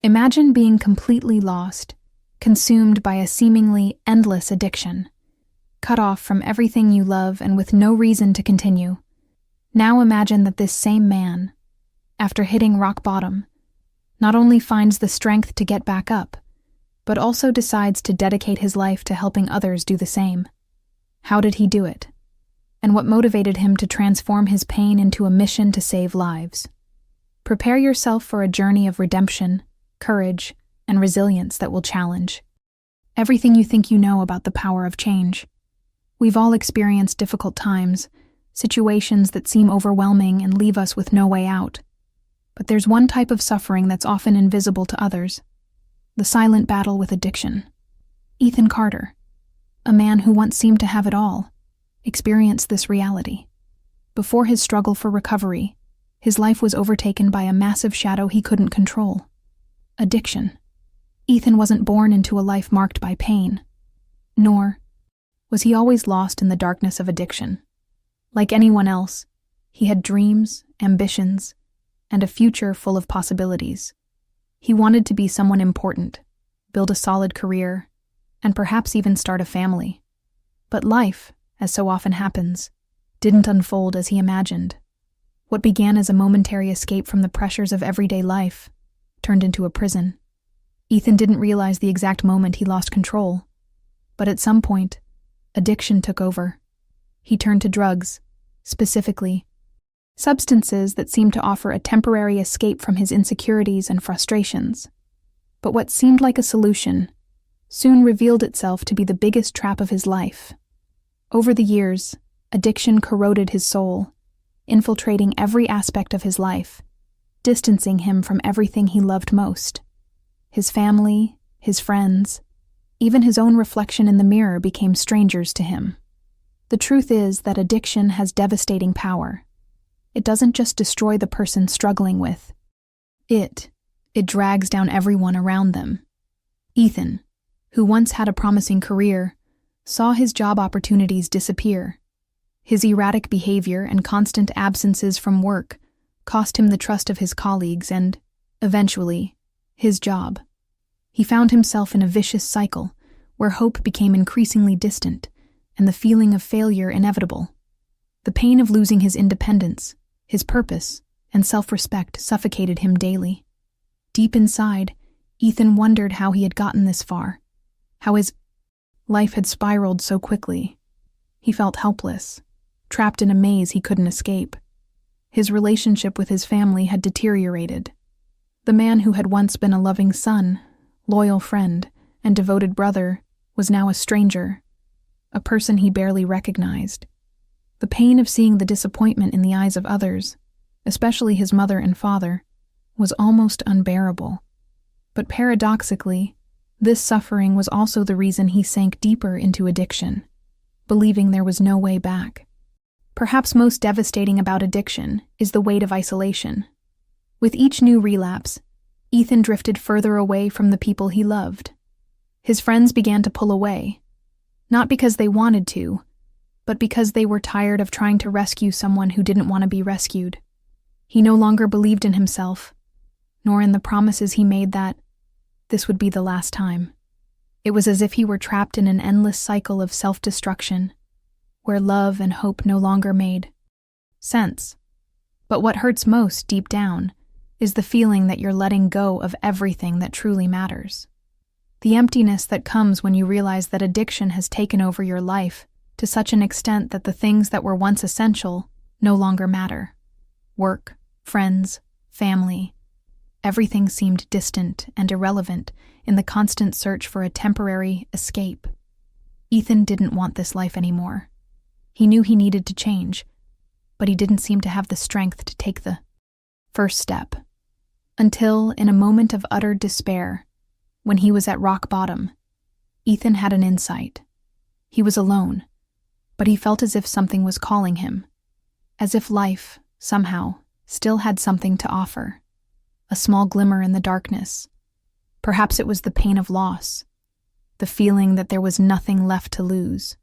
Imagine being completely lost, consumed by a seemingly endless addiction, cut off from everything you love and with no reason to continue. Now imagine that this same man, after hitting rock bottom, not only finds the strength to get back up, but also decides to dedicate his life to helping others do the same. How did he do it? And what motivated him to transform his pain into a mission to save lives? Prepare yourself for a journey of redemption, courage, and resilience that will challenge everything you think you know about the power of change. We've all experienced difficult times, situations that seem overwhelming and leave us with no way out. But there's one type of suffering that's often invisible to others: the silent battle with addiction. Ethan Carter, a man who once seemed to have it all, experienced this reality. Before his struggle for recovery, his life was overtaken by a massive shadow he couldn't control: addiction. Ethan wasn't born into a life marked by pain, nor was he always lost in the darkness of addiction. Like anyone else, he had dreams, ambitions, and a future full of possibilities. He wanted to be someone important, build a solid career, and perhaps even start a family. But life, as so often happens, didn't unfold as he imagined. What began as a momentary escape from the pressures of everyday life turned into a prison. Ethan didn't realize the exact moment he lost control, but at some point, addiction took over. He turned to drugs, specifically substances that seemed to offer a temporary escape from his insecurities and frustrations. But what seemed like a solution soon revealed itself to be the biggest trap of his life. Over the years, addiction corroded his soul, infiltrating every aspect of his life, distancing him from everything he loved most. His family, his friends, even his own reflection in the mirror became strangers to him. The truth is that addiction has devastating power. It doesn't just destroy the person struggling with it drags down everyone around them. Ethan, who once had a promising career, saw his job opportunities disappear. His erratic behavior and constant absences from work cost him the trust of his colleagues and, eventually, his job. He found himself in a vicious cycle where hope became increasingly distant and the feeling of failure inevitable. The pain of losing his independence, his purpose, and self-respect suffocated him daily. Deep inside, Ethan wondered how he had gotten this far, how his life had spiraled so quickly. He felt helpless, trapped in a maze he couldn't escape. His relationship with his family had deteriorated. The man who had once been a loving son, loyal friend, and devoted brother was now a stranger, a person he barely recognized. The pain of seeing the disappointment in the eyes of others, especially his mother and father, was almost unbearable. But paradoxically, this suffering was also the reason he sank deeper into addiction, believing there was no way back. Perhaps most devastating about addiction is the weight of isolation. With each new relapse, Ethan drifted further away from the people he loved. His friends began to pull away, not because they wanted to, but because they were tired of trying to rescue someone who didn't want to be rescued. He no longer believed in himself, nor in the promises he made that this would be the last time. It was as if he were trapped in an endless cycle of self-destruction, where love and hope no longer made sense. But what hurts most deep down is the feeling that you're letting go of everything that truly matters. The emptiness that comes when you realize that addiction has taken over your life to such an extent that the things that were once essential no longer matter. Work, friends, family. Everything seemed distant and irrelevant in the constant search for a temporary escape. Ethan didn't want this life anymore. He knew he needed to change, but he didn't seem to have the strength to take the first step. Until, in a moment of utter despair, when he was at rock bottom, Ethan had an insight. He was alone, but he felt as if something was calling him, as if life, somehow, still had something to offer. A small glimmer in the darkness. Perhaps it was the pain of loss, the feeling that there was nothing left to lose,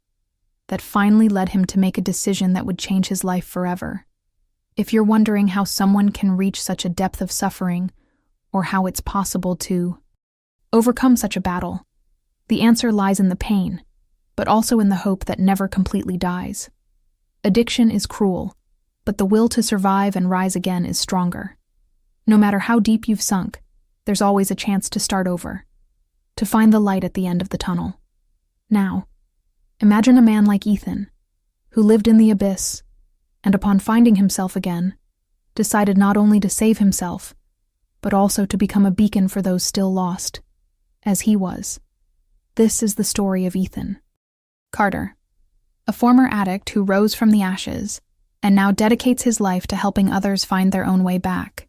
that finally led him to make a decision that would change his life forever. If you're wondering how someone can reach such a depth of suffering, or how it's possible to overcome such a battle. The answer lies in the pain, but also in the hope that never completely dies. Addiction is cruel, but the will to survive and rise again is stronger. No matter how deep you've sunk, there's always a chance to start over, to find the light at the end of the tunnel. Now, imagine a man like Ethan, who lived in the abyss, and upon finding himself again, decided not only to save himself, but also to become a beacon for those still lost, as he was. This is the story of Ethan Carter, a former addict who rose from the ashes and now dedicates his life to helping others find their own way back.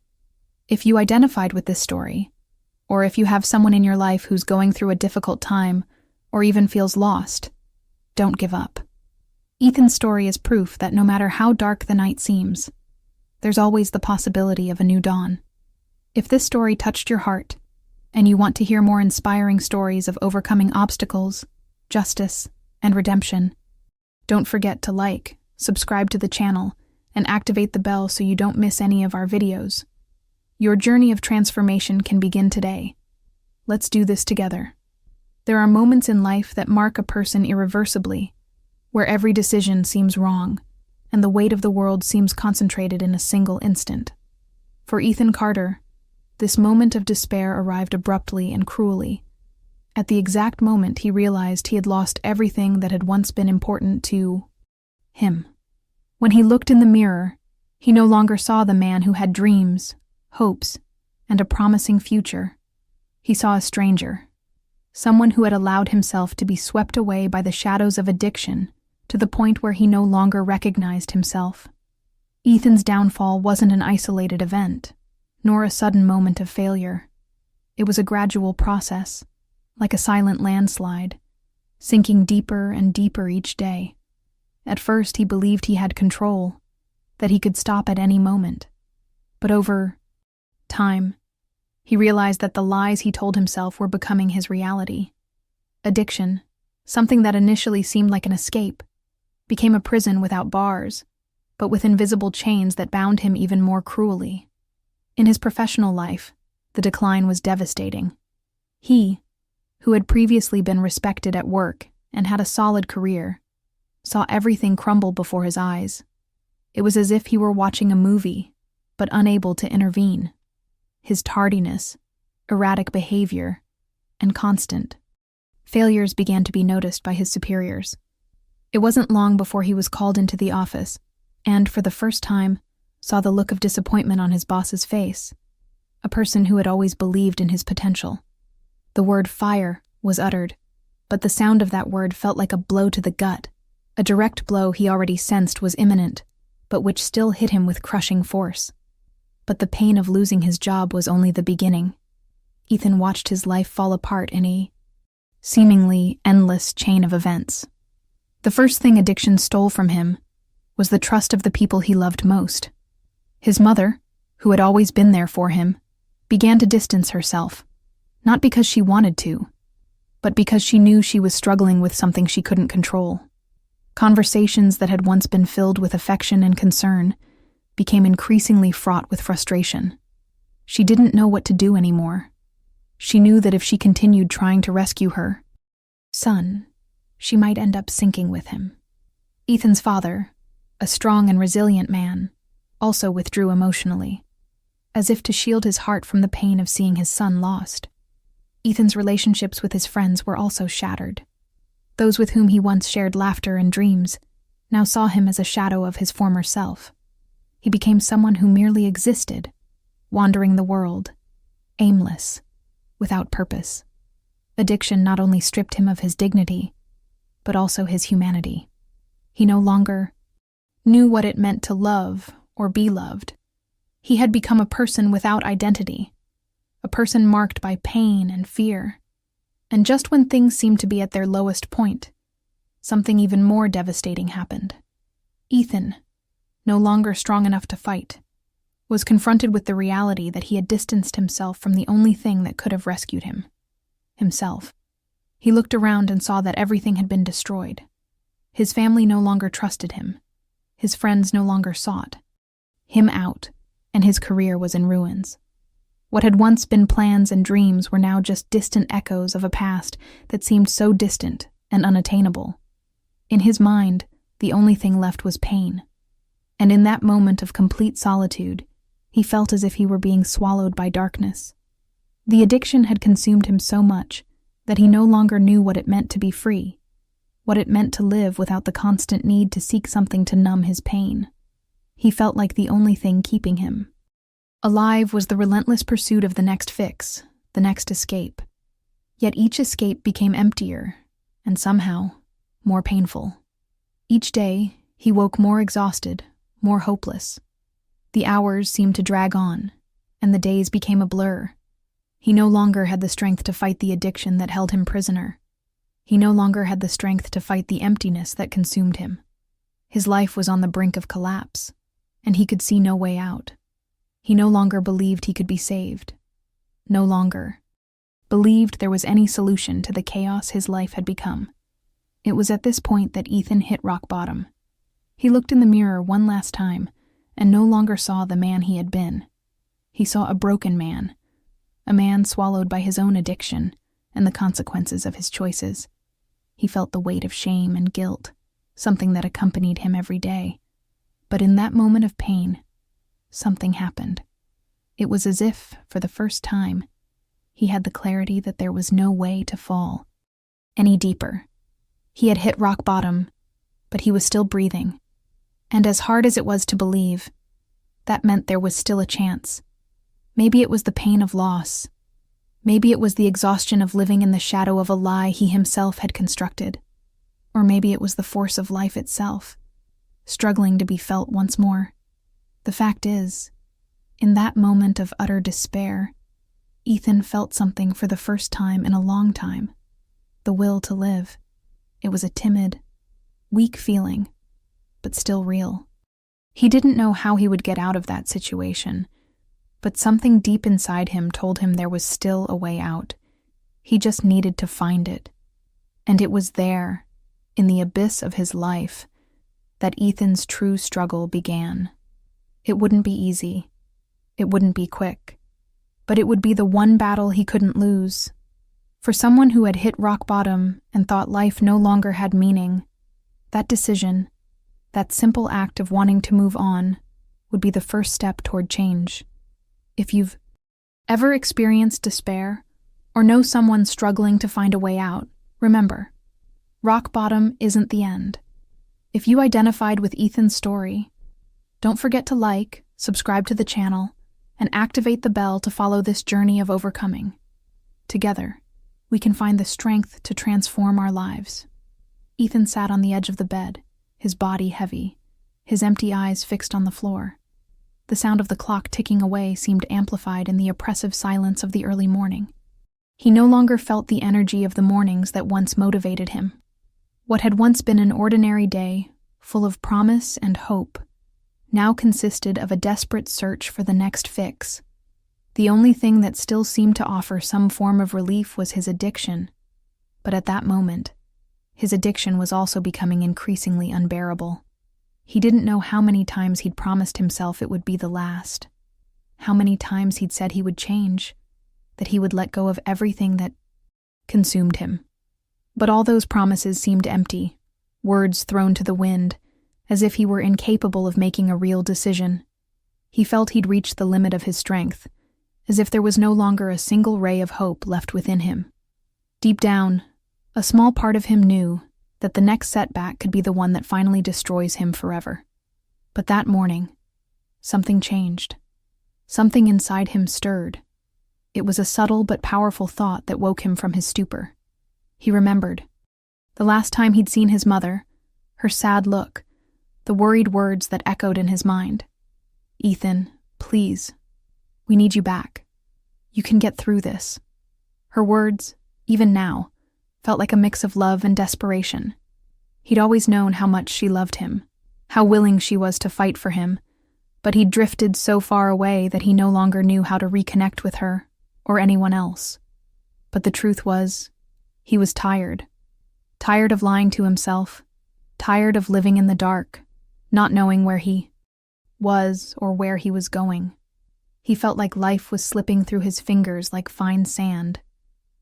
If you identified with this story, or if you have someone in your life who's going through a difficult time or even feels lost, don't give up. Ethan's story is proof that no matter how dark the night seems, there's always the possibility of a new dawn. If this story touched your heart, and you want to hear more inspiring stories of overcoming obstacles, justice, and redemption, don't forget to like, subscribe to the channel, and activate the bell so you don't miss any of our videos. Your journey of transformation can begin today. Let's do this together. There are moments in life that mark a person irreversibly, where every decision seems wrong, and the weight of the world seems concentrated in a single instant. For Ethan Carter, this moment of despair arrived abruptly and cruelly. At the exact moment he realized he had lost everything that had once been important to him. When he looked in the mirror, he no longer saw the man who had dreams, hopes, and a promising future. He saw a stranger, someone who had allowed himself to be swept away by the shadows of addiction to the point where he no longer recognized himself. Ethan's downfall wasn't an isolated event, nor a sudden moment of failure. It was a gradual process, like a silent landslide, sinking deeper and deeper each day. At first he believed he had control, that he could stop at any moment. But over time, he realized that the lies he told himself were becoming his reality. Addiction, something that initially seemed like an escape, became a prison without bars, but with invisible chains that bound him even more cruelly. In his professional life, the decline was devastating. He, who had previously been respected at work and had a solid career, saw everything crumble before his eyes. It was as if he were watching a movie, but unable to intervene. His tardiness, erratic behavior, and constant failures began to be noticed by his superiors. It wasn't long before he was called into the office, and for the first time, saw the look of disappointment on his boss's face, a person who had always believed in his potential. The word fire was uttered, but the sound of that word felt like a blow to the gut, a direct blow he already sensed was imminent, but which still hit him with crushing force. But the pain of losing his job was only the beginning. Ethan watched his life fall apart in a seemingly endless chain of events. The first thing addiction stole from him was the trust of the people he loved most. His mother, who had always been there for him, began to distance herself, not because she wanted to, but because she knew she was struggling with something she couldn't control. Conversations that had once been filled with affection and concern became increasingly fraught with frustration. She didn't know what to do anymore. She knew that if she continued trying to rescue her son, she might end up sinking with him. Ethan's father, a strong and resilient man, also withdrew emotionally, as if to shield his heart from the pain of seeing his son lost. Ethan's relationships with his friends were also shattered. Those with whom he once shared laughter and dreams now saw him as a shadow of his former self. He became someone who merely existed, wandering the world, aimless, without purpose. Addiction not only stripped him of his dignity, but also his humanity. He no longer knew what it meant to love or be loved. He had become a person without identity, a person marked by pain and fear. And just when things seemed to be at their lowest point, something even more devastating happened. Ethan, no longer strong enough to fight, was confronted with the reality that he had distanced himself from the only thing that could have rescued him, himself. He looked around and saw that everything had been destroyed. His family no longer trusted him. His friends no longer sought him out, and his career was in ruins. What had once been plans and dreams were now just distant echoes of a past that seemed so distant and unattainable. In his mind, the only thing left was pain. And in that moment of complete solitude, he felt as if he were being swallowed by darkness. The addiction had consumed him so much that he no longer knew what it meant to be free, what it meant to live without the constant need to seek something to numb his pain. He felt like the only thing keeping him alive was the relentless pursuit of the next fix, the next escape. Yet each escape became emptier, and somehow more painful. Each day, he woke more exhausted, more hopeless. The hours seemed to drag on, and the days became a blur. He no longer had the strength to fight the addiction that held him prisoner. He no longer had the strength to fight the emptiness that consumed him. His life was on the brink of collapse, and he could see no way out. He no longer believed he could be saved. No longer believed there was any solution to the chaos his life had become. It was at this point that Ethan hit rock bottom. He looked in the mirror one last time and no longer saw the man he had been. He saw a broken man, a man swallowed by his own addiction and the consequences of his choices. He felt the weight of shame and guilt, something that accompanied him every day. But in that moment of pain, something happened. It was as if, for the first time, he had the clarity that there was no way to fall any deeper. He had hit rock bottom, but he was still breathing. And as hard as it was to believe, that meant there was still a chance. Maybe it was the pain of loss. Maybe it was the exhaustion of living in the shadow of a lie he himself had constructed. Or maybe it was the force of life itself, struggling to be felt once more. The fact is, in that moment of utter despair, Ethan felt something for the first time in a long time. The will to live. It was a timid, weak feeling, but still real. He didn't know how he would get out of that situation, but something deep inside him told him there was still a way out. He just needed to find it. And it was there, in the abyss of his life, that Ethan's true struggle began. It wouldn't be easy. It wouldn't be quick. But it would be the one battle he couldn't lose. For someone who had hit rock bottom and thought life no longer had meaning, that decision, that simple act of wanting to move on, would be the first step toward change. If you've ever experienced despair or know someone struggling to find a way out, remember, rock bottom isn't the end. If you identified with Ethan's story, don't forget to like, subscribe to the channel, and activate the bell to follow this journey of overcoming. Together, we can find the strength to transform our lives. Ethan sat on the edge of the bed, his body heavy, his empty eyes fixed on the floor. The sound of the clock ticking away seemed amplified in the oppressive silence of the early morning. He no longer felt the energy of the mornings that once motivated him. What had once been an ordinary day, full of promise and hope, now consisted of a desperate search for the next fix. The only thing that still seemed to offer some form of relief was his addiction. But at that moment, his addiction was also becoming increasingly unbearable. He didn't know how many times he'd promised himself it would be the last, how many times he'd said he would change, that he would let go of everything that consumed him. But all those promises seemed empty, words thrown to the wind, as if he were incapable of making a real decision. He felt he'd reached the limit of his strength, as if there was no longer a single ray of hope left within him. Deep down, a small part of him knew that the next setback could be the one that finally destroys him forever. But that morning, something changed. Something inside him stirred. It was a subtle but powerful thought that woke him from his stupor. He remembered. The last time he'd seen his mother, her sad look, the worried words that echoed in his mind. "Ethan, please. We need you back. You can get through this." Her words, even now, felt like a mix of love and desperation. He'd always known how much she loved him, how willing she was to fight for him, but he'd drifted so far away that he no longer knew how to reconnect with her or anyone else. But the truth was, he was tired. Tired of lying to himself, tired of living in the dark, not knowing where he was or where he was going. He felt like life was slipping through his fingers like fine sand,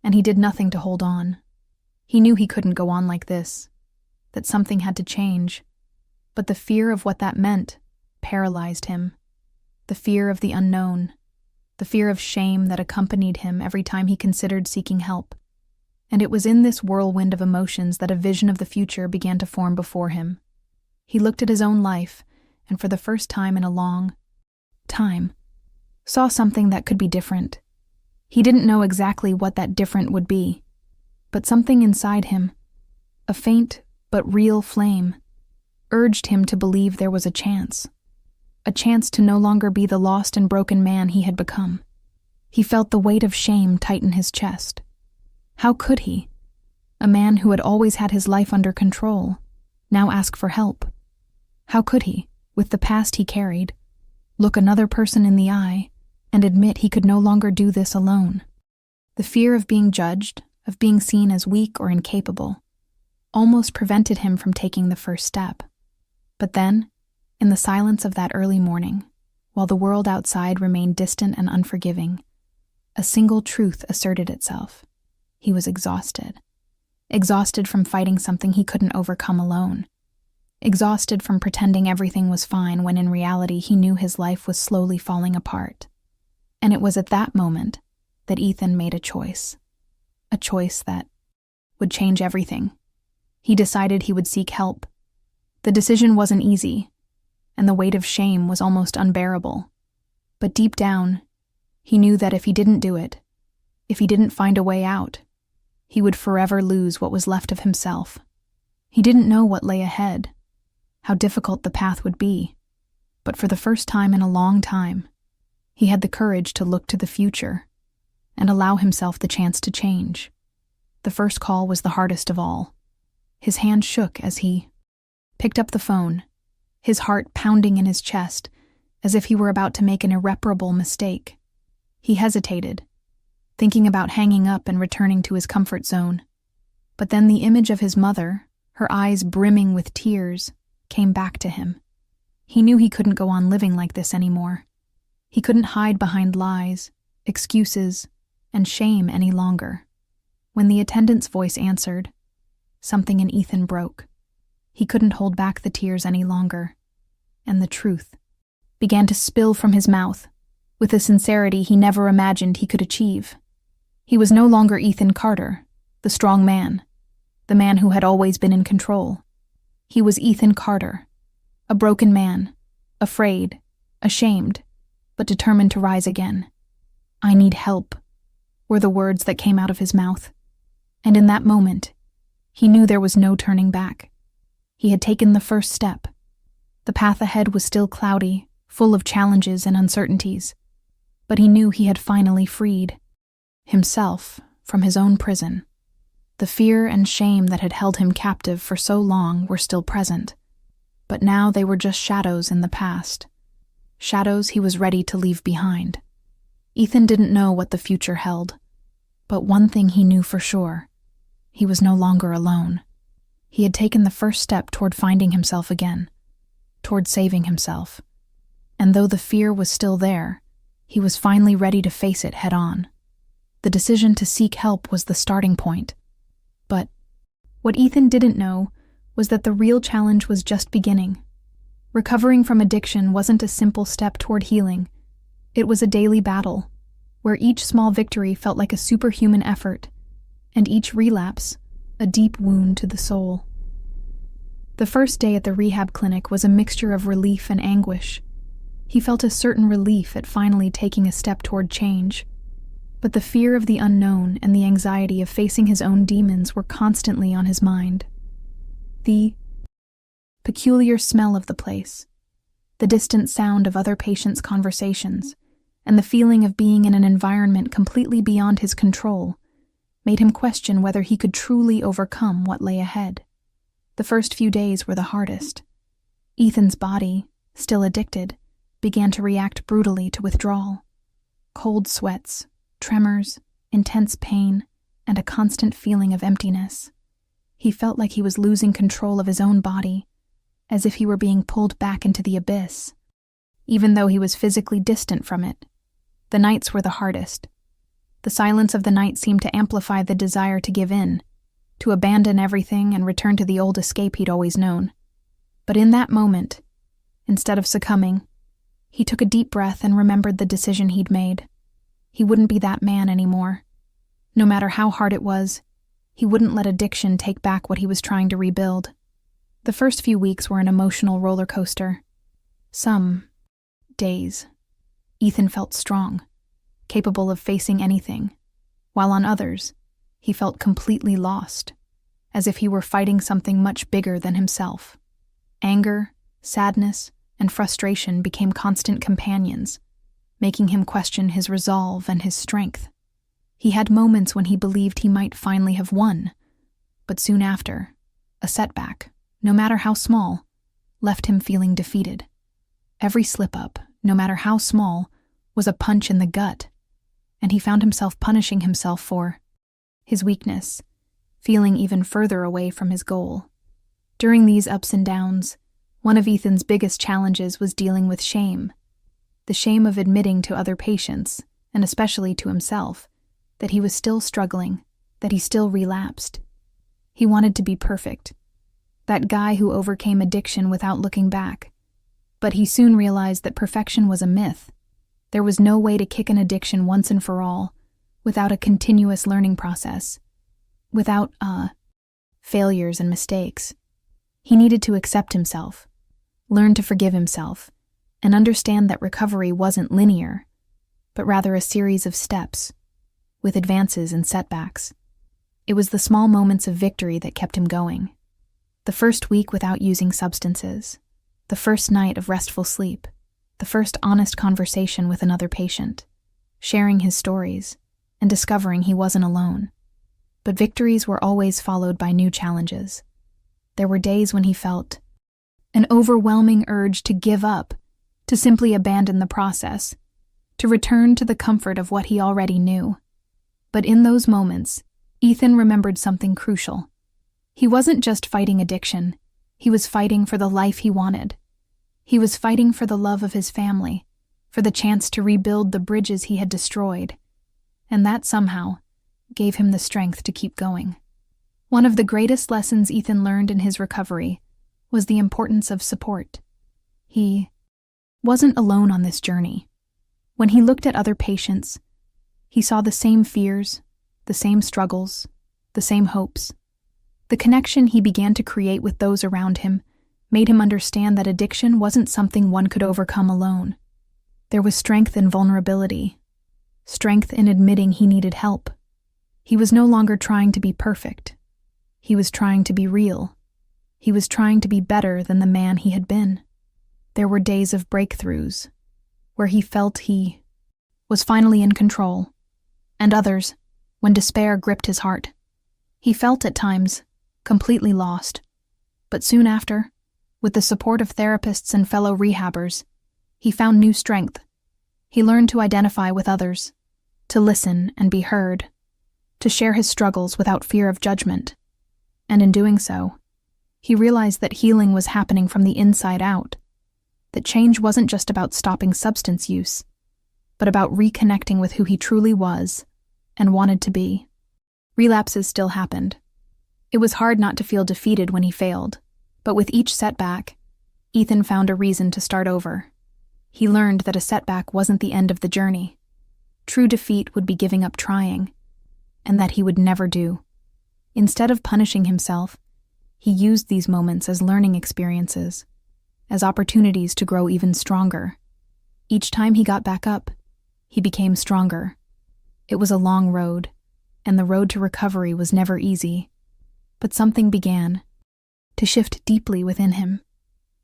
and he did nothing to hold on. He knew he couldn't go on like this, that something had to change, but the fear of what that meant paralyzed him. The fear of the unknown, the fear of shame that accompanied him every time he considered seeking help. And it was in this whirlwind of emotions that a vision of the future began to form before him. He looked at his own life, and for the first time in a long time, saw something that could be different. He didn't know exactly what that different would be, but something inside him, a faint but real flame, urged him to believe there was a chance to no longer be the lost and broken man he had become. He felt the weight of shame tighten his chest. How could he, a man who had always had his life under control, now ask for help? How could he, with the past he carried, look another person in the eye and admit he could no longer do this alone? The fear of being judged, of being seen as weak or incapable, almost prevented him from taking the first step. But then, in the silence of that early morning, while the world outside remained distant and unforgiving, a single truth asserted itself. He was exhausted. Exhausted from fighting something he couldn't overcome alone. Exhausted from pretending everything was fine when in reality he knew his life was slowly falling apart. And it was at that moment that Ethan made a choice. A choice that would change everything. He decided he would seek help. The decision wasn't easy, and the weight of shame was almost unbearable. But deep down, he knew that if he didn't do it, if he didn't find a way out, he would forever lose what was left of himself. He didn't know what lay ahead, how difficult the path would be, but for the first time in a long time, he had the courage to look to the future and allow himself the chance to change. The first call was the hardest of all. His hand shook as he picked up the phone, his heart pounding in his chest as if he were about to make an irreparable mistake. He hesitated, thinking about hanging up and returning to his comfort zone. But then the image of his mother, her eyes brimming with tears, came back to him. He knew he couldn't go on living like this anymore. He couldn't hide behind lies, excuses, and shame any longer. When the attendant's voice answered, something in Ethan broke. He couldn't hold back the tears any longer, and the truth began to spill from his mouth with a sincerity he never imagined he could achieve. He was no longer Ethan Carter, the strong man, the man who had always been in control. He was Ethan Carter, a broken man, afraid, ashamed, but determined to rise again. "I need help," were the words that came out of his mouth. And in that moment, he knew there was no turning back. He had taken the first step. The path ahead was still cloudy, full of challenges and uncertainties, but he knew he had finally freed himself from his own prison. The fear and shame that had held him captive for so long were still present, but now they were just shadows in the past. Shadows he was ready to leave behind. Ethan didn't know what the future held, but one thing he knew for sure: he was no longer alone. He had taken the first step toward finding himself again, toward saving himself. And though the fear was still there, he was finally ready to face it head on. The decision to seek help was the starting point. But what Ethan didn't know was that the real challenge was just beginning. Recovering from addiction wasn't a simple step toward healing. It was a daily battle, where each small victory felt like a superhuman effort, and each relapse a deep wound to the soul. The first day at the rehab clinic was a mixture of relief and anguish. He felt a certain relief at finally taking a step toward change, but the fear of the unknown and the anxiety of facing his own demons were constantly on his mind. The peculiar smell of the place, the distant sound of other patients' conversations, and the feeling of being in an environment completely beyond his control made him question whether he could truly overcome what lay ahead. The first few days were the hardest. Ethan's body, still addicted, began to react brutally to withdrawal. Cold sweats, tremors, intense pain, and a constant feeling of emptiness. He felt like he was losing control of his own body, as if he were being pulled back into the abyss. Even though he was physically distant from it, The nights were the hardest. The silence of the night seemed to amplify the desire to give in, to abandon everything and return to the old escape he'd always known. But in that moment, instead of succumbing, he took a deep breath and remembered the decision he'd made. He wouldn't be that man anymore. No matter how hard it was, he wouldn't let addiction take back what he was trying to rebuild. The first few weeks were an emotional roller coaster. Some days, Ethan felt strong, capable of facing anything, while on others, he felt completely lost, as if he were fighting something much bigger than himself. Anger, sadness, and frustration became constant companions, making him question his resolve and his strength. He had moments when he believed he might finally have won, but soon after, a setback, no matter how small, left him feeling defeated. Every slip-up, no matter how small, was a punch in the gut, and he found himself punishing himself for his weakness, feeling even further away from his goal. During these ups and downs, one of Ethan's biggest challenges was dealing with shame. The shame of admitting to other patients, and especially to himself, that he was still struggling, that he still relapsed. He wanted to be perfect, that guy who overcame addiction without looking back. But he soon realized that perfection was a myth. There was no way to kick an addiction once and for all, without a continuous learning process, without, failures and mistakes. He needed to accept himself, learn to forgive himself, and understand that recovery wasn't linear, but rather a series of steps, with advances and setbacks. It was the small moments of victory that kept him going. The first week without using substances, the first night of restful sleep, the first honest conversation with another patient, sharing his stories, and discovering he wasn't alone. But victories were always followed by new challenges. There were days when he felt an overwhelming urge to give up, to simply abandon the process, to return to the comfort of what he already knew. But in those moments, Ethan remembered something crucial. He wasn't just fighting addiction, he was fighting for the life he wanted. He was fighting for the love of his family, for the chance to rebuild the bridges he had destroyed. And that somehow gave him the strength to keep going. One of the greatest lessons Ethan learned in his recovery was the importance of support. He wasn't alone on this journey. When he looked at other patients, he saw the same fears, the same struggles, the same hopes. The connection he began to create with those around him made him understand that addiction wasn't something one could overcome alone. There was strength in vulnerability, strength in admitting he needed help. He was no longer trying to be perfect. He was trying to be real. He was trying to be better than the man he had been. There were days of breakthroughs, where he felt he was finally in control, and others, when despair gripped his heart. He felt at times completely lost, but soon after, with the support of therapists and fellow rehabbers, he found new strength. He learned to identify with others, to listen and be heard, to share his struggles without fear of judgment. And in doing so, he realized that healing was happening from the inside out, that change wasn't just about stopping substance use, but about reconnecting with who he truly was and wanted to be. Relapses still happened. It was hard not to feel defeated when he failed, but with each setback, Ethan found a reason to start over. He learned that a setback wasn't the end of the journey. True defeat would be giving up trying, and that he would never do. Instead of punishing himself, he used these moments as learning experiences, as opportunities to grow even stronger. Each time he got back up, he became stronger. It was a long road, and the road to recovery was never easy. But something began to shift deeply within him.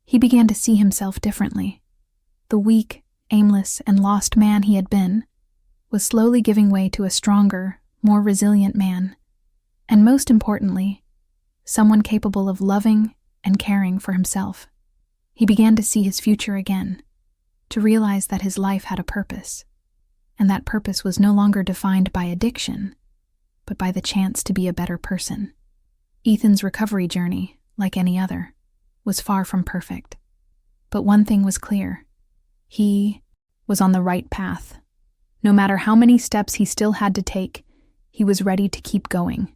He began to see himself differently. The weak, aimless, and lost man he had been was slowly giving way to a stronger, more resilient man, and most importantly, someone capable of loving and caring for himself. He began to see his future again, to realize that his life had a purpose, and that purpose was no longer defined by addiction, but by the chance to be a better person. Ethan's recovery journey, like any other, was far from perfect. But one thing was clear. He was on the right path. No matter how many steps he still had to take, he was ready to keep going.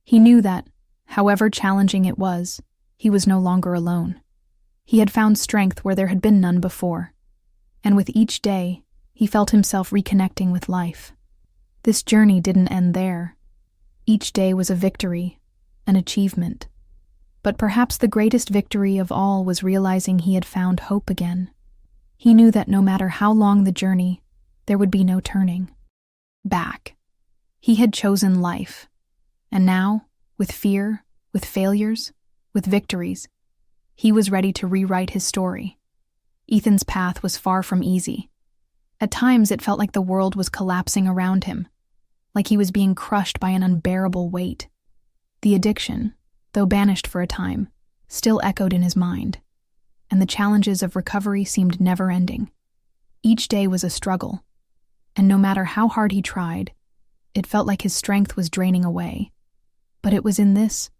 He knew that, however challenging it was, he was no longer alone. He had found strength where there had been none before, and with each day, he felt himself reconnecting with life. This journey didn't end there. Each day was a victory, an achievement. But perhaps the greatest victory of all was realizing he had found hope again. He knew that no matter how long the journey, there would be no turning back. He had chosen life, and now, with fear, with failures, with victories, he was ready to rewrite his story. Ethan's path was far from easy. At times it felt like the world was collapsing around him, like he was being crushed by an unbearable weight. The addiction, though banished for a time, still echoed in his mind, and the challenges of recovery seemed never-ending. Each day was a struggle, and no matter how hard he tried, it felt like his strength was draining away. But it was in this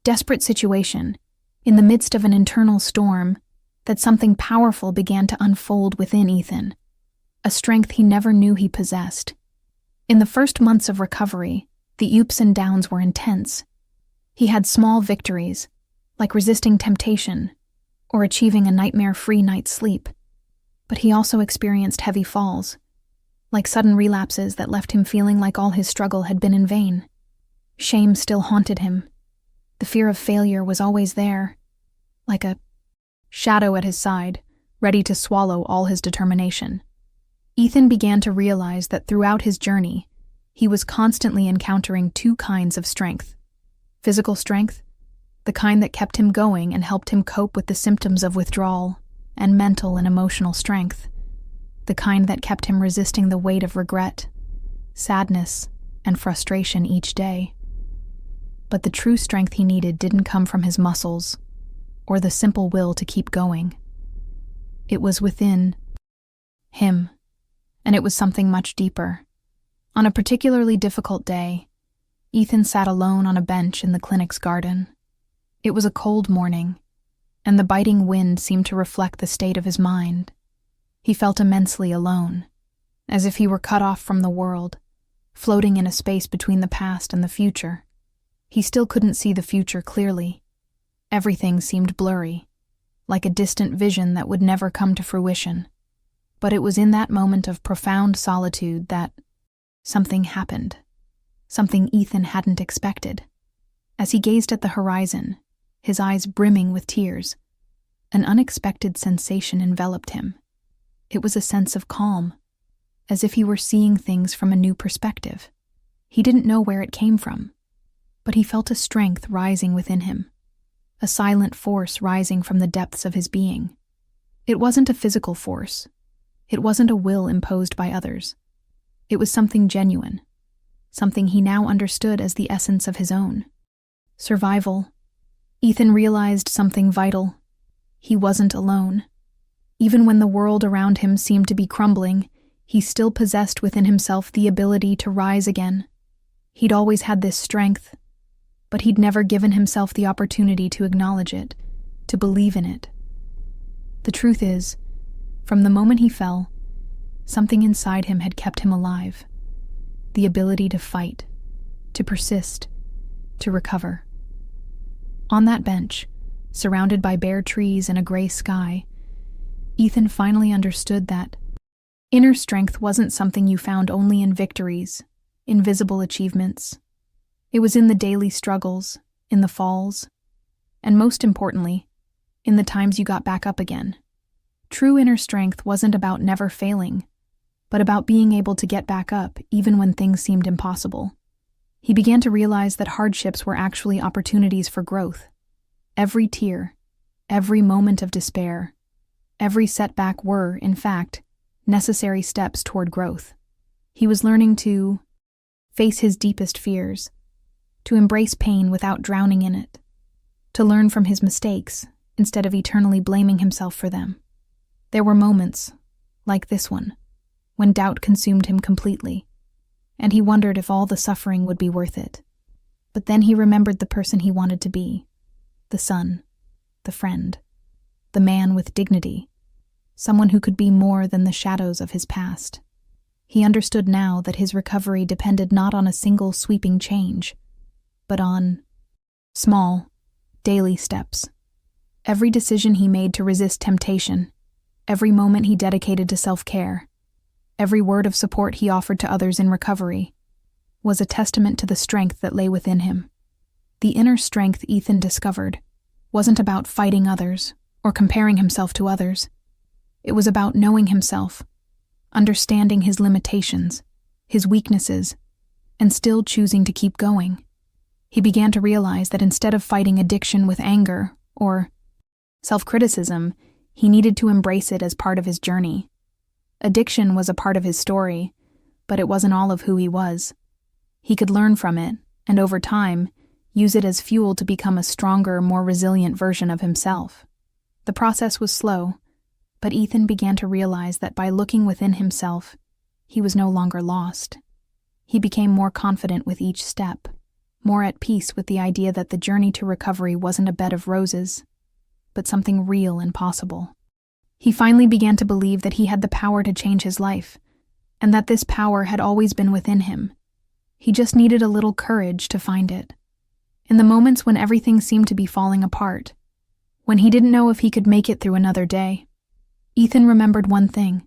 desperate situation, in the midst of an internal storm, that something powerful began to unfold within Ethan, a strength he never knew he possessed. In the first months of recovery, the ups and downs were intense. He had small victories, like resisting temptation or achieving a nightmare-free night's sleep. But he also experienced heavy falls, like sudden relapses that left him feeling like all his struggle had been in vain. Shame still haunted him. The fear of failure was always there, like a shadow at his side, ready to swallow all his determination. Ethan began to realize that throughout his journey, he was constantly encountering two kinds of strength. Physical strength, the kind that kept him going and helped him cope with the symptoms of withdrawal, and mental and emotional strength, the kind that kept him resisting the weight of regret, sadness, and frustration each day. But the true strength he needed didn't come from his muscles or the simple will to keep going. It was within him, and it was something much deeper. On a particularly difficult day, Ethan sat alone on a bench in the clinic's garden. It was a cold morning, and the biting wind seemed to reflect the state of his mind. He felt immensely alone, as if he were cut off from the world, floating in a space between the past and the future. He still couldn't see the future clearly. Everything seemed blurry, like a distant vision that would never come to fruition. But it was in that moment of profound solitude that something happened, something Ethan hadn't expected. As he gazed at the horizon, his eyes brimming with tears, an unexpected sensation enveloped him. It was a sense of calm, as if he were seeing things from a new perspective. He didn't know where it came from, but he felt a strength rising within him, a silent force rising from the depths of his being. It wasn't a physical force. It wasn't a will imposed by others. It was something genuine, something he now understood as the essence of his own. Survival. Ethan realized something vital. He wasn't alone. Even when the world around him seemed to be crumbling, he still possessed within himself the ability to rise again. He'd always had this strength, but he'd never given himself the opportunity to acknowledge it, to believe in it. The truth is, from the moment he fell, something inside him had kept him alive. The ability to fight, to persist, to recover. On that bench, surrounded by bare trees and a gray sky, Ethan finally understood that inner strength wasn't something you found only in victories, in visible achievements. It was in the daily struggles, in the falls, and most importantly, in the times you got back up again. True inner strength wasn't about never failing, but about being able to get back up even when things seemed impossible. He began to realize that hardships were actually opportunities for growth. Every tear, every moment of despair, every setback were, in fact, necessary steps toward growth. He was learning to face his deepest fears, to embrace pain without drowning in it, to learn from his mistakes instead of eternally blaming himself for them. There were moments, like this one, when doubt consumed him completely, and he wondered if all the suffering would be worth it. But then he remembered the person he wanted to be, the son, the friend, the man with dignity, someone who could be more than the shadows of his past. He understood now that his recovery depended not on a single sweeping change, but on small, daily steps. Every decision he made to resist temptation, every moment he dedicated to self-care, every word of support he offered to others in recovery, was a testament to the strength that lay within him. The inner strength Ethan discovered wasn't about fighting others or comparing himself to others. It was about knowing himself, understanding his limitations, his weaknesses, and still choosing to keep going. He began to realize that instead of fighting addiction with anger or self-criticism, he needed to embrace it as part of his journey. Addiction was a part of his story, but it wasn't all of who he was. He could learn from it, and over time, use it as fuel to become a stronger, more resilient version of himself. The process was slow, but Ethan began to realize that by looking within himself, he was no longer lost. He became more confident with each step, more at peace with the idea that the journey to recovery wasn't a bed of roses, but something real and possible. He finally began to believe that he had the power to change his life, and that this power had always been within him. He just needed a little courage to find it. In the moments when everything seemed to be falling apart, when he didn't know if he could make it through another day, Ethan remembered one thing.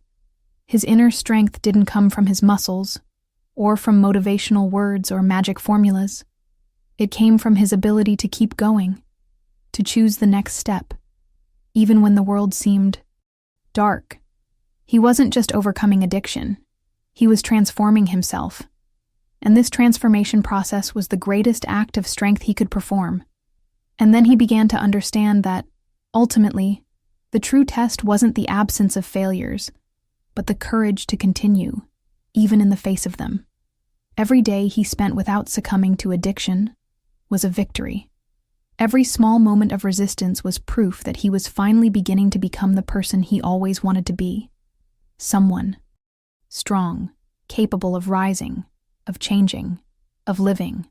His inner strength didn't come from his muscles, or from motivational words or magic formulas. It came from his ability to keep going, to choose the next step, even when the world seemed dark. He wasn't just overcoming addiction, he was transforming himself. And this transformation process was the greatest act of strength he could perform. And then he began to understand that, ultimately, the true test wasn't the absence of failures, but the courage to continue, even in the face of them. Every day he spent without succumbing to addiction was a victory. Every small moment of resistance was proof that he was finally beginning to become the person he always wanted to be. Someone strong, capable of rising, of changing, of living.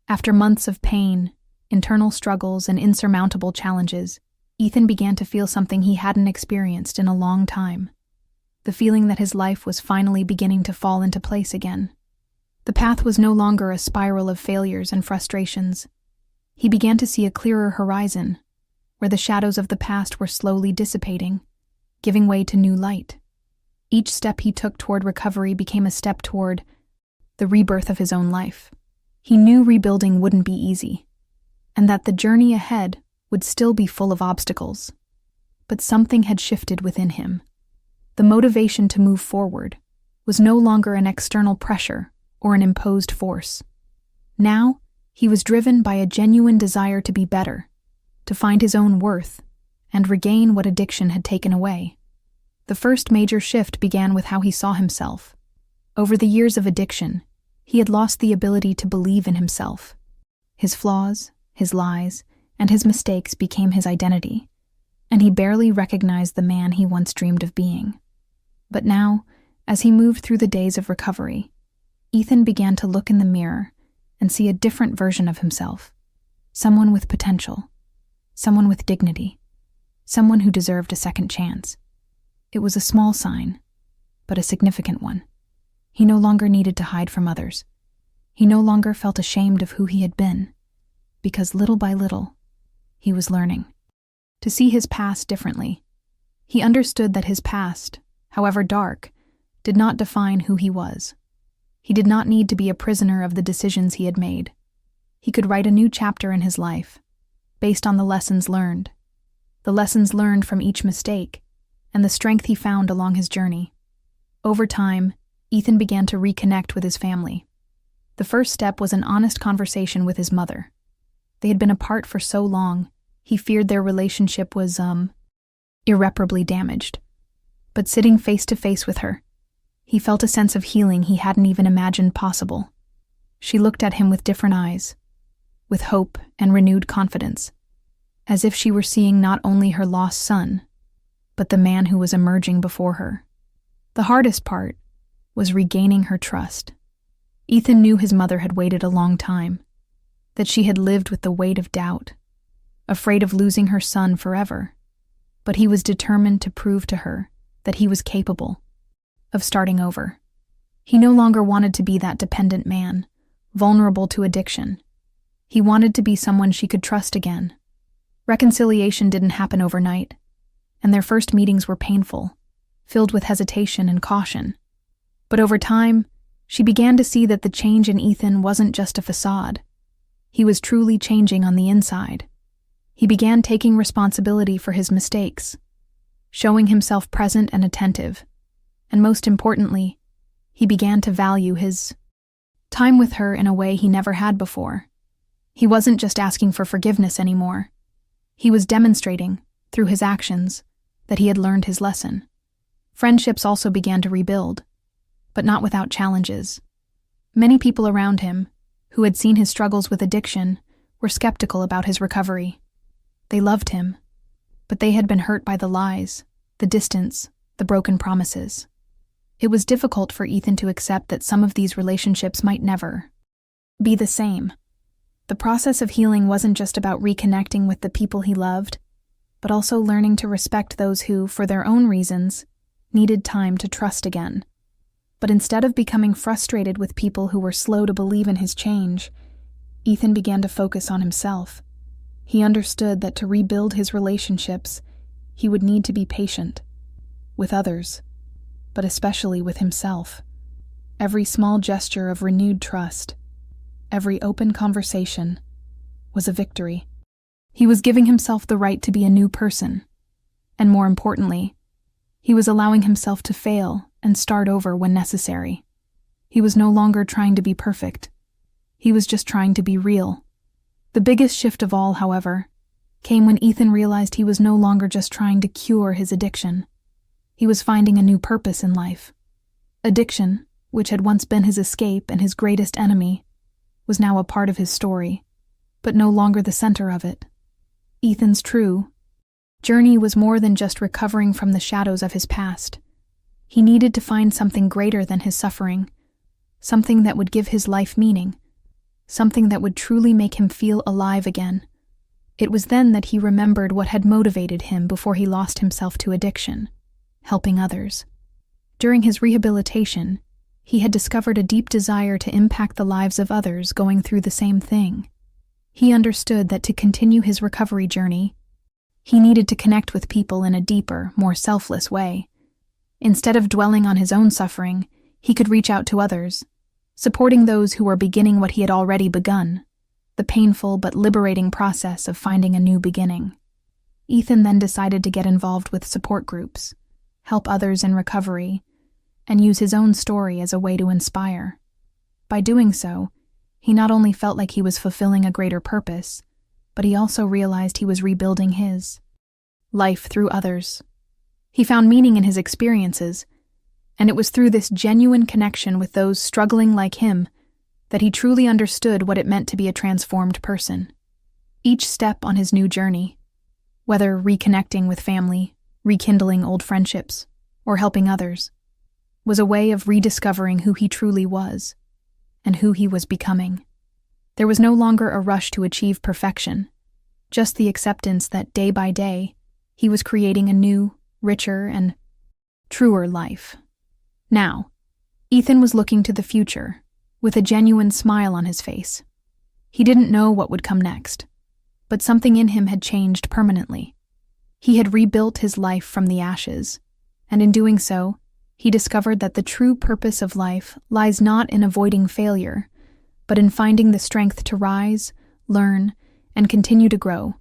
After months of pain, internal struggles, and insurmountable challenges, Ethan began to feel something he hadn't experienced in a long time. The feeling that his life was finally beginning to fall into place again. The path was no longer a spiral of failures and frustrations. He began to see a clearer horizon, where the shadows of the past were slowly dissipating, giving way to new light. Each step he took toward recovery became a step toward the rebirth of his own life. He knew rebuilding wouldn't be easy, and that the journey ahead would still be full of obstacles. But something had shifted within him. The motivation to move forward was no longer an external pressure or an imposed force. Now, he was driven by a genuine desire to be better, to find his own worth, and regain what addiction had taken away. The first major shift began with how he saw himself. Over the years of addiction, he had lost the ability to believe in himself. His flaws, his lies, and his mistakes became his identity, and he barely recognized the man he once dreamed of being. But now, as he moved through the days of recovery, Ethan began to look in the mirror and see a different version of himself. Someone with potential, someone with dignity, someone who deserved a second chance. It was a small sign, but a significant one. He no longer needed to hide from others. He no longer felt ashamed of who he had been, because little by little, he was learning to see his past differently. He understood that his past, however dark, did not define who he was. He did not need to be a prisoner of the decisions he had made. He could write a new chapter in his life, based on the lessons learned from each mistake, and the strength he found along his journey. Over time, Ethan began to reconnect with his family. The first step was an honest conversation with his mother. They had been apart for so long, he feared their relationship was, irreparably damaged. But sitting face to face with her, he felt a sense of healing he hadn't even imagined possible. She looked at him with different eyes, with hope and renewed confidence, as if she were seeing not only her lost son, but the man who was emerging before her. The hardest part was regaining her trust. Ethan knew his mother had waited a long time, that she had lived with the weight of doubt, afraid of losing her son forever, but he was determined to prove to her that he was capable of starting over. He no longer wanted to be that dependent man, vulnerable to addiction. He wanted to be someone she could trust again. Reconciliation didn't happen overnight, and their first meetings were painful, filled with hesitation and caution. But over time, she began to see that the change in Ethan wasn't just a facade. He was truly changing on the inside. He began taking responsibility for his mistakes, showing himself present and attentive, and most importantly, he began to value his time with her in a way he never had before. He wasn't just asking for forgiveness anymore. He was demonstrating, through his actions, that he had learned his lesson. Friendships also began to rebuild, but not without challenges. Many people around him, who had seen his struggles with addiction, were skeptical about his recovery. They loved him, but they had been hurt by the lies, the distance, the broken promises. It was difficult for Ethan to accept that some of these relationships might never be the same. The process of healing wasn't just about reconnecting with the people he loved, but also learning to respect those who, for their own reasons, needed time to trust again. But instead of becoming frustrated with people who were slow to believe in his change, Ethan began to focus on himself. He understood that to rebuild his relationships, he would need to be patient with others, but especially with himself. Every small gesture of renewed trust, every open conversation, was a victory. He was giving himself the right to be a new person, and more importantly, he was allowing himself to fail and start over when necessary. He was no longer trying to be perfect. He was just trying to be real. The biggest shift of all, however, came when Ethan realized he was no longer just trying to cure his addiction. He was finding a new purpose in life. Addiction, which had once been his escape and his greatest enemy, was now a part of his story, but no longer the center of it. Ethan's true journey was more than just recovering from the shadows of his past. He needed to find something greater than his suffering, something that would give his life meaning, something that would truly make him feel alive again. It was then that he remembered what had motivated him before he lost himself to addiction: helping others. During his rehabilitation, he had discovered a deep desire to impact the lives of others going through the same thing. He understood that to continue his recovery journey, he needed to connect with people in a deeper, more selfless way. Instead of dwelling on his own suffering, he could reach out to others, supporting those who were beginning what he had already begun, the painful but liberating process of finding a new beginning. Ethan then decided to get involved with support groups, help others in recovery, and use his own story as a way to inspire. By doing so, he not only felt like he was fulfilling a greater purpose, but he also realized he was rebuilding his life through others. He found meaning in his experiences, and it was through this genuine connection with those struggling like him that he truly understood what it meant to be a transformed person. Each step on his new journey, whether reconnecting with family, rekindling old friendships, or helping others, was a way of rediscovering who he truly was and who he was becoming. There was no longer a rush to achieve perfection, just the acceptance that day by day he was creating a new, richer, and truer life. Now, Ethan was looking to the future with a genuine smile on his face. He didn't know what would come next, but something in him had changed permanently. He had rebuilt his life from the ashes, and in doing so, he discovered that the true purpose of life lies not in avoiding failure, but in finding the strength to rise, learn, and continue to grow,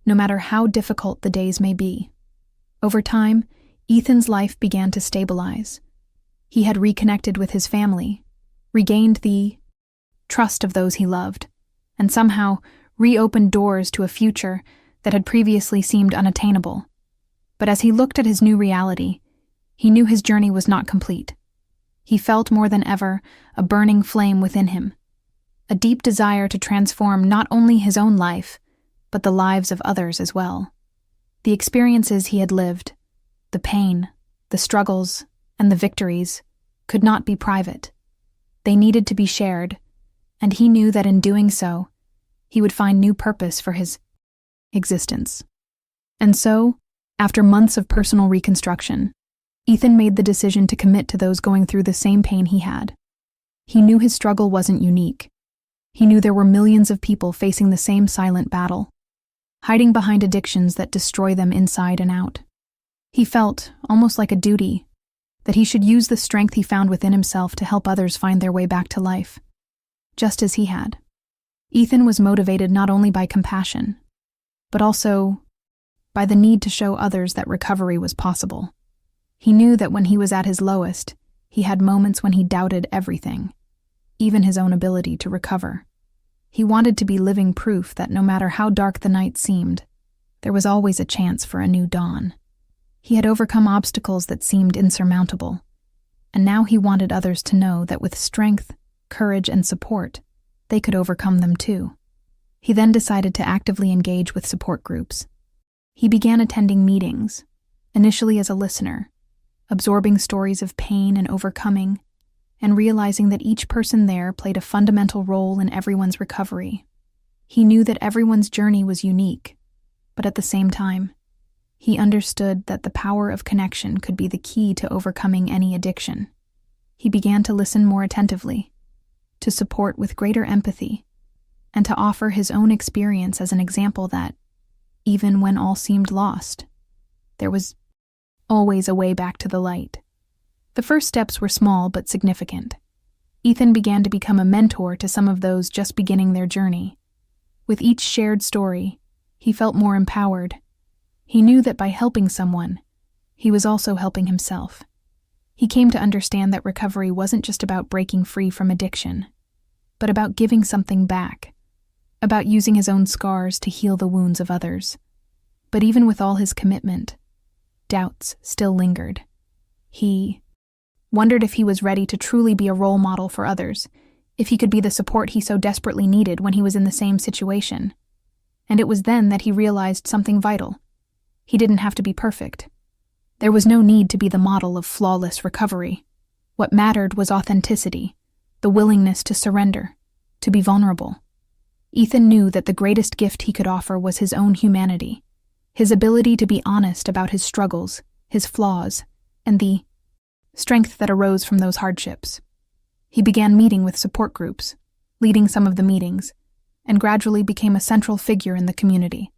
no matter how difficult the days may be. Over time, Ethan's life began to stabilize. He had reconnected with his family, regained the trust of those he loved, and somehow reopened doors to a future that had previously seemed unattainable. But as he looked at his new reality, he knew his journey was not complete. He felt more than ever a burning flame within him, a deep desire to transform not only his own life, but the lives of others as well. The experiences he had lived, the pain, the struggles, and the victories, could not be private. They needed to be shared, and he knew that in doing so, he would find new purpose for his existence. And so, after months of personal reconstruction, Ethan made the decision to commit to those going through the same pain he had. He knew his struggle wasn't unique. He knew there were millions of people facing the same silent battle, hiding behind addictions that destroy them inside and out. He felt, almost like a duty, that he should use the strength he found within himself to help others find their way back to life, just as he had. Ethan was motivated not only by compassion, but also by the need to show others that recovery was possible. He knew that when he was at his lowest, he had moments when he doubted everything, even his own ability to recover. He wanted to be living proof that no matter how dark the night seemed, there was always a chance for a new dawn. He had overcome obstacles that seemed insurmountable, and now he wanted others to know that with strength, courage, and support, they could overcome them too. He then decided to actively engage with support groups. He began attending meetings, initially as a listener, absorbing stories of pain and overcoming, and realizing that each person there played a fundamental role in everyone's recovery. He knew that everyone's journey was unique, but at the same time, he understood that the power of connection could be the key to overcoming any addiction. He began to listen more attentively, to support with greater empathy, and to offer his own experience as an example that, even when all seemed lost, there was always a way back to the light. The first steps were small but significant. Ethan began to become a mentor to some of those just beginning their journey. With each shared story, he felt more empowered. He knew that by helping someone, he was also helping himself. He came to understand that recovery wasn't just about breaking free from addiction, but about giving something back, about using his own scars to heal the wounds of others. But even with all his commitment, doubts still lingered. He wondered if he was ready to truly be a role model for others, if he could be the support he so desperately needed when he was in the same situation. And it was then that he realized something vital. He didn't have to be perfect. There was no need to be the model of flawless recovery. What mattered was authenticity, the willingness to surrender, to be vulnerable. Ethan knew that the greatest gift he could offer was his own humanity, his ability to be honest about his struggles, his flaws, and the strength that arose from those hardships. He began meeting with support groups, leading some of the meetings, and gradually became a central figure in the community.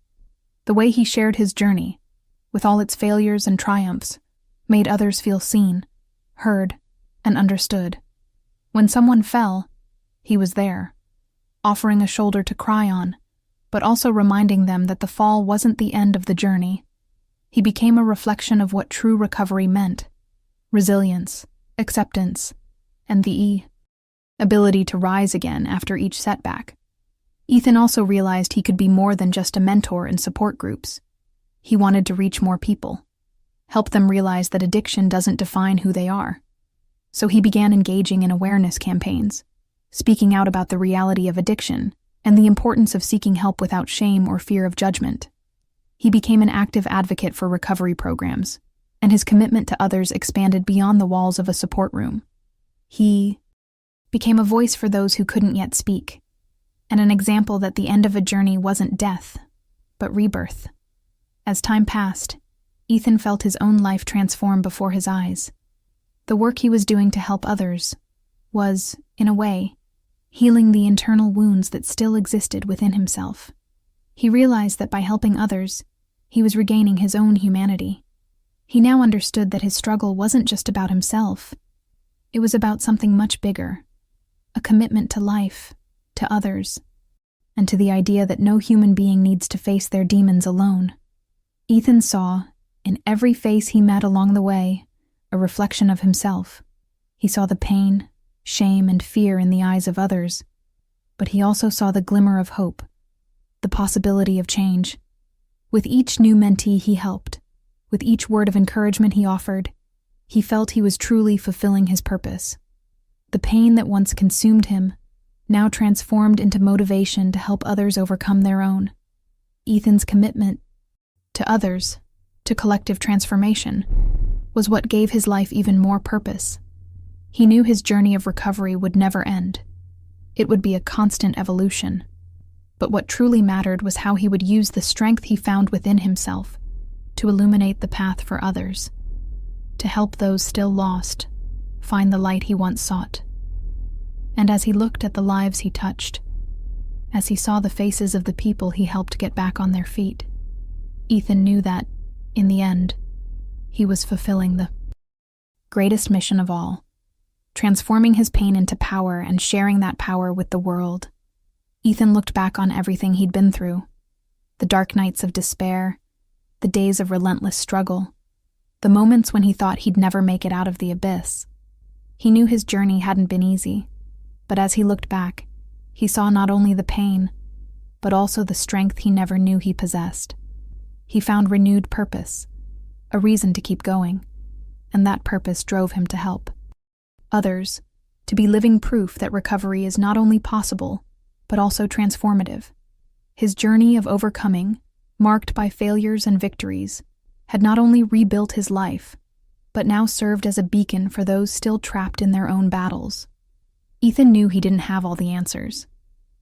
The way he shared his journey, with all its failures and triumphs, made others feel seen, heard, and understood. When someone fell, he was there, offering a shoulder to cry on, but also reminding them that the fall wasn't the end of the journey. He became a reflection of what true recovery meant: resilience, acceptance, and the ability to rise again after each setback. Ethan also realized he could be more than just a mentor in support groups. He wanted to reach more people, help them realize that addiction doesn't define who they are. So he began engaging in awareness campaigns, speaking out about the reality of addiction and the importance of seeking help without shame or fear of judgment. He became an active advocate for recovery programs, and his commitment to others expanded beyond the walls of a support room. He became a voice for those who couldn't yet speak, and an example that the end of a journey wasn't death, but rebirth. As time passed, Ethan felt his own life transform before his eyes. The work he was doing to help others was, in a way, healing the internal wounds that still existed within himself. He realized that by helping others, he was regaining his own humanity. He now understood that his struggle wasn't just about himself. It was about something much bigger, a commitment to life, to others, and to the idea that no human being needs to face their demons alone. Ethan saw, in every face he met along the way, a reflection of himself. He saw the pain, shame, and fear in the eyes of others, but he also saw the glimmer of hope, the possibility of change. With each new mentee he helped, with each word of encouragement he offered, he felt he was truly fulfilling his purpose. The pain that once consumed him now transformed into motivation to help others overcome their own. Ethan's commitment to others, to collective transformation, was what gave his life even more purpose. He knew his journey of recovery would never end. It would be a constant evolution. But what truly mattered was how he would use the strength he found within himself to illuminate the path for others, to help those still lost find the light he once sought. And as he looked at the lives he touched, as he saw the faces of the people he helped get back on their feet, Ethan knew that, in the end, he was fulfilling the greatest mission of all, transforming his pain into power and sharing that power with the world. Ethan looked back on everything he'd been through, the dark nights of despair, the days of relentless struggle, the moments when he thought he'd never make it out of the abyss. He knew his journey hadn't been easy, but as he looked back, he saw not only the pain, but also the strength he never knew he possessed. He found renewed purpose, a reason to keep going, and that purpose drove him to help others, to be living proof that recovery is not only possible, but also transformative. His journey of overcoming, marked by failures and victories, had not only rebuilt his life, but now served as a beacon for those still trapped in their own battles. Ethan knew he didn't have all the answers,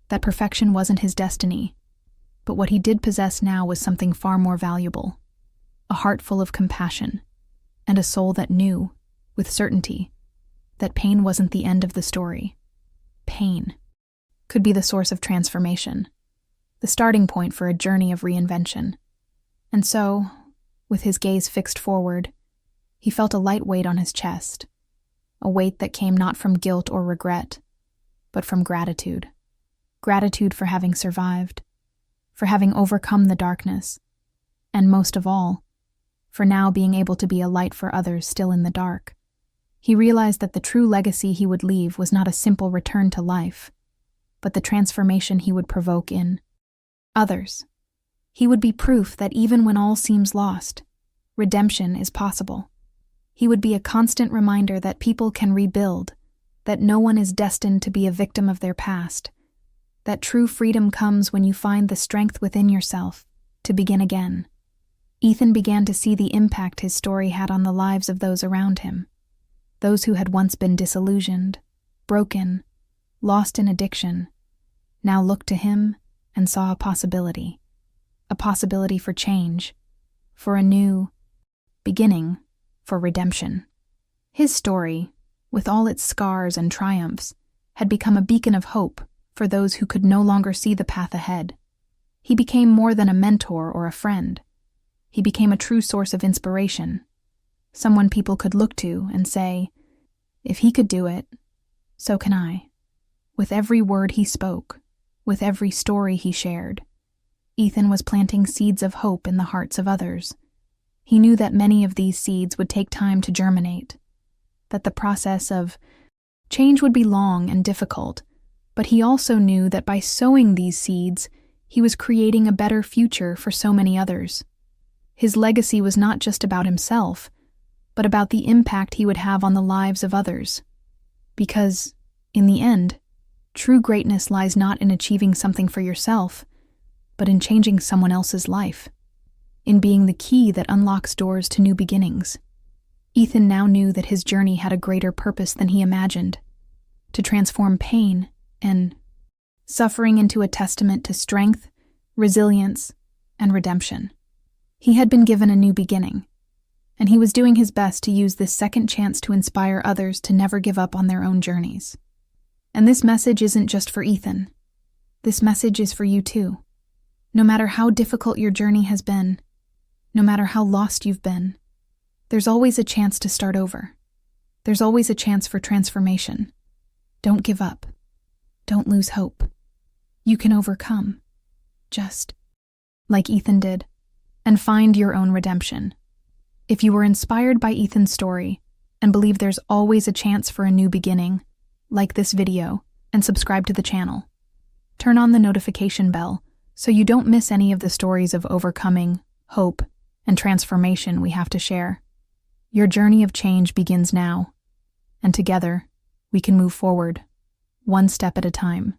that perfection wasn't his destiny, but what he did possess now was something far more valuable, a heart full of compassion, and a soul that knew, with certainty, that pain wasn't the end of the story. Pain could be the source of transformation, the starting point for a journey of reinvention. And so, with his gaze fixed forward, he felt a light weight on his chest, a weight that came not from guilt or regret, but from gratitude. Gratitude for having survived, for having overcome the darkness, and most of all, for now being able to be a light for others still in the dark. He realized that the true legacy he would leave was not a simple return to life, but the transformation he would provoke in others. He would be proof that even when all seems lost, redemption is possible. He would be a constant reminder that people can rebuild, that no one is destined to be a victim of their past, that true freedom comes when you find the strength within yourself to begin again. Ethan began to see the impact his story had on the lives of those around him. Those who had once been disillusioned, broken, lost in addiction, now looked to him and saw a possibility for change, for a new beginning, for redemption. His story, with all its scars and triumphs, had become a beacon of hope for those who could no longer see the path ahead. He became more than a mentor or a friend. He became a true source of inspiration, someone people could look to and say, if he could do it, so can I. With every word he spoke, with every story he shared, Ethan was planting seeds of hope in the hearts of others. He knew that many of these seeds would take time to germinate, that the process of change would be long and difficult, but he also knew that by sowing these seeds, he was creating a better future for so many others. His legacy was not just about himself, but about the impact he would have on the lives of others. Because, in the end, true greatness lies not in achieving something for yourself, but in changing someone else's life, in being the key that unlocks doors to new beginnings. Ethan now knew that his journey had a greater purpose than he imagined, to transform pain and suffering into a testament to strength, resilience, and redemption. He had been given a new beginning, and he was doing his best to use this second chance to inspire others to never give up on their own journeys. And this message isn't just for Ethan. This message is for you too. No matter how difficult your journey has been, no matter how lost you've been, there's always a chance to start over. There's always a chance for transformation. Don't give up. Don't lose hope. You can overcome, just like Ethan did, and find your own redemption. If you were inspired by Ethan's story and believe there's always a chance for a new beginning, like this video and subscribe to the channel. Turn on the notification bell so you don't miss any of the stories of overcoming, hope, and transformation we have to share. Your journey of change begins now, and together we can move forward, one step at a time.